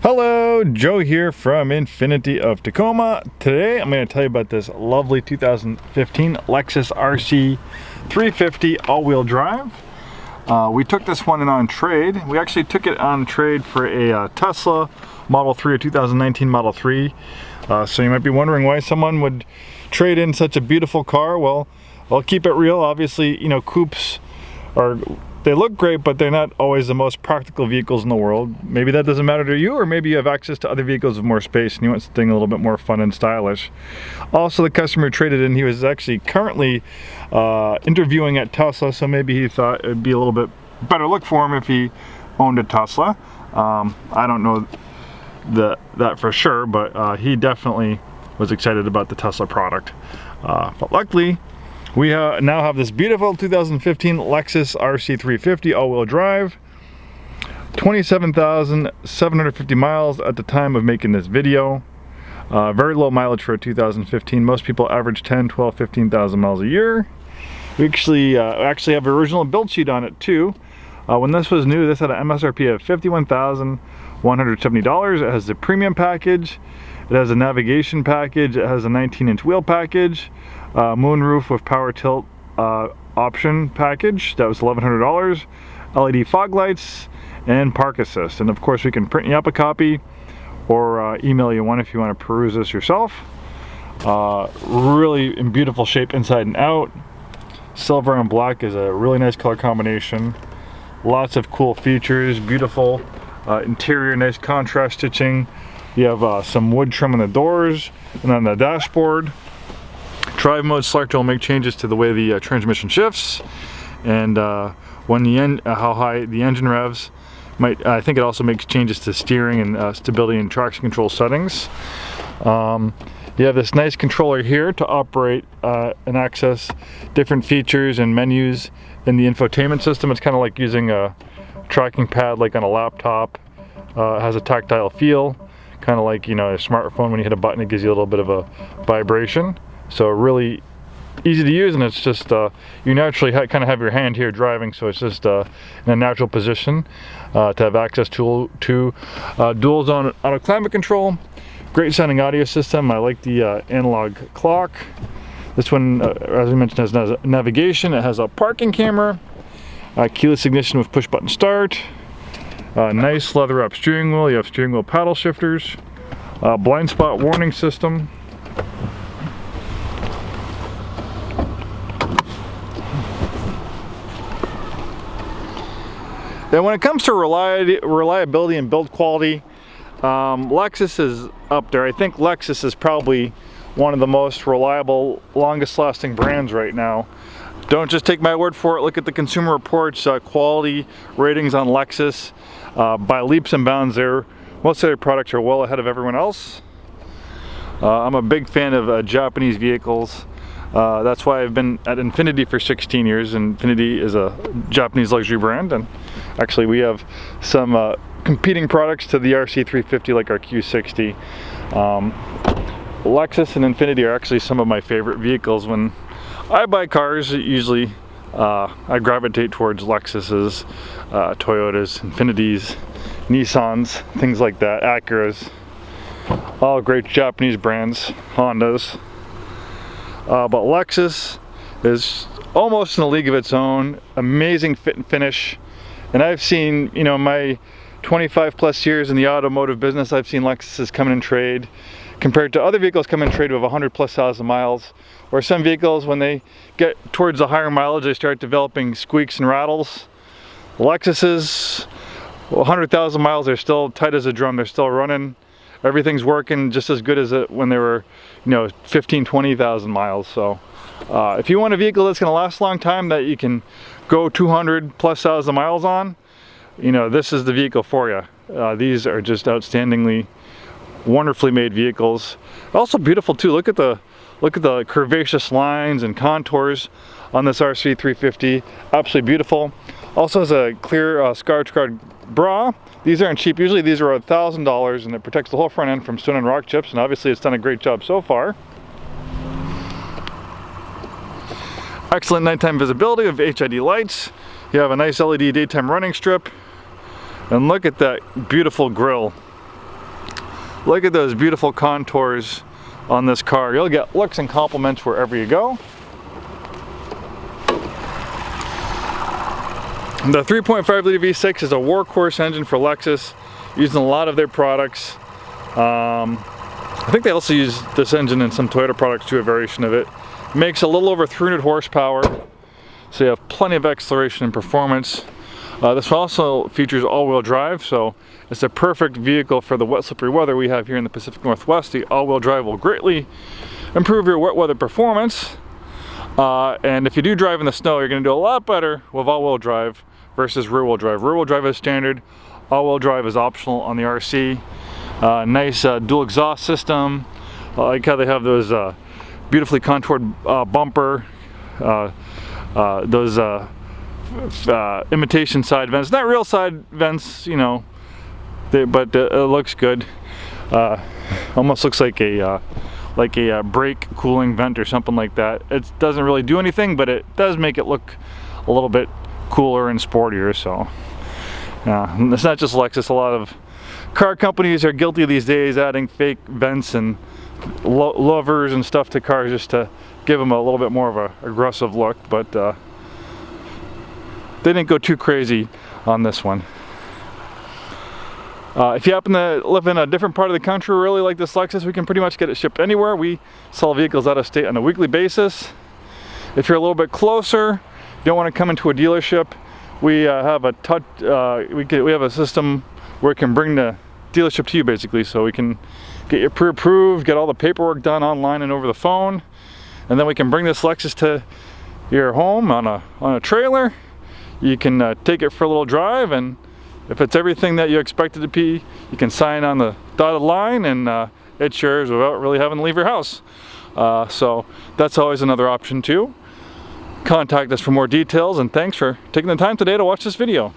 Hello, Joe here from Infiniti of Tacoma. Today I'm going to tell you about this lovely 2015 Lexus RC350 all-wheel drive. We took this one in on trade. We actually took it on trade for a Tesla Model 3 or 2019 Model 3. So you might be wondering why someone would trade in such a beautiful car. Well, I'll keep it real. Obviously, you know, coupes they look great, but they're not always the most practical vehicles in the world. Maybe that doesn't matter to you, or maybe you have access to other vehicles with more space and you want something a little bit more fun and stylish. Also, the customer traded in, he was actually currently interviewing at Tesla, so maybe he thought it'd be a little bit better look for him if he owned a Tesla. I don't know that for sure, but he definitely was excited about the Tesla product. But luckily, we now have this beautiful 2015 Lexus RC350 all-wheel drive, 27,750 miles at the time of making this video. Very low mileage for a 2015. Most people average 10, 12, 15,000 miles a year. We actually have an original build sheet on it too. When this was new, this had an MSRP of $51,170. It has the premium package. It has a navigation package. It has a 19-inch wheel package. Moonroof with power tilt option package, that was $1,100. LED fog lights and park assist, and of course we can print you up a copy or email you one if you want to peruse this yourself. Really in beautiful shape inside and out. Silver and black is a really nice color combination. Lots of cool features, beautiful interior, nice contrast stitching. You have some wood trim on the doors and on the dashboard. Drive mode selector will make changes to the way the transmission shifts, and when how high the engine revs. I think it also makes changes to steering and stability and traction control settings. You have this nice controller here to operate and access different features and menus in the infotainment system. It's kind of like using a tracking pad like on a laptop. It has a tactile feel, kind of like, you know, a smartphone. When you hit a button, it gives you a little bit of a vibration. So really easy to use, and it's just you naturally kind of have your hand here driving, so it's just in a natural position to have access to dual zone auto climate control. Great sounding audio system. I like the analog clock. This one, as we mentioned, has navigation. It has a parking camera, keyless ignition with push button start, nice leather wrap steering wheel. You have steering wheel paddle shifters, blind spot warning system. Then when it comes to reliability and build quality, Lexus is up there. I think Lexus is probably one of the most reliable, longest lasting brands right now. Don't just take my word for it. Look at the Consumer Reports quality ratings on Lexus. By leaps and bounds, most of their products are well ahead of everyone else. I'm a big fan of Japanese vehicles. That's why I've been at Infiniti for 16 years. Infiniti is a Japanese luxury brand, and actually we have some competing products to the RC350 like our Q60. Lexus and Infiniti are actually some of my favorite vehicles. When I buy cars, usually I gravitate towards Lexuses, Toyotas, Infinitis, Nissans, things like that, Acuras, all great Japanese brands, Hondas. But Lexus is almost in a league of its own. Amazing fit and finish. And I've seen, you know, my 25 plus years in the automotive business, I've seen Lexuses come in trade compared to other vehicles come in trade with 100 plus thousand miles. Or some vehicles, when they get towards the higher mileage, they start developing squeaks and rattles. Lexuses, 100,000 miles, they're still tight as a drum. They're still running. Everything's working just as good as it when they were, you know, 15, 20,000 miles. So if you want a vehicle that's going to last a long time, that you can go 200 plus thousand miles on, you know, this is the vehicle for you. These are just outstandingly, wonderfully made vehicles. Also beautiful too. Look at the curvaceous lines and contours on this RC350. Absolutely beautiful. Also has a clear scar-scarred bra. These aren't cheap. Usually these are $1,000, and it protects the whole front end from stone and rock chips, and obviously it's done a great job so far. Excellent nighttime visibility with HID lights. You have a nice LED daytime running strip, and look at that beautiful grille. Look at those beautiful contours on this car. You'll get looks and compliments wherever you go. The 3.5 liter V6 is a workhorse engine for Lexus, using a lot of their products. I think they also use this engine in some Toyota products too, a variation of it. Makes a little over 300 horsepower, so you have plenty of acceleration and performance. This also features all-wheel drive, so it's a perfect vehicle for the wet, slippery weather we have here in the Pacific Northwest. The all-wheel drive will greatly improve your wet weather performance. And if you do drive in the snow, you're going to do a lot better with all-wheel drive versus rear-wheel drive. Rear-wheel drive is standard, all-wheel drive is optional on the RC. Nice dual exhaust system. I like how they have those beautifully contoured bumper, those imitation side vents, not real side vents, you know, but it looks good. Almost looks like a brake cooling vent or something like that. It doesn't really do anything, but it does make it look a little bit cooler and sportier. So it's not just Lexus. A lot of car companies are guilty these days, adding fake vents and louvers and stuff to cars just to give them a little bit more of a aggressive look, but they didn't go too crazy on this one. If you happen to live in a different part of the country, really like this Lexus, we can pretty much get it shipped anywhere. We sell vehicles out of state on a weekly basis. If you're a little bit closer, you don't want to come into a dealership, we have a touch. We have a system where it can bring the dealership to you, basically, so we can get you pre-approved, get all the paperwork done online and over the phone, and then we can bring this Lexus to your home on a trailer. You can take it for a little drive, and if it's everything that you expect it to be, you can sign on the dotted line and it's yours without really having to leave your house. So that's always another option too. Contact us for more details, and thanks for taking the time today to watch this video.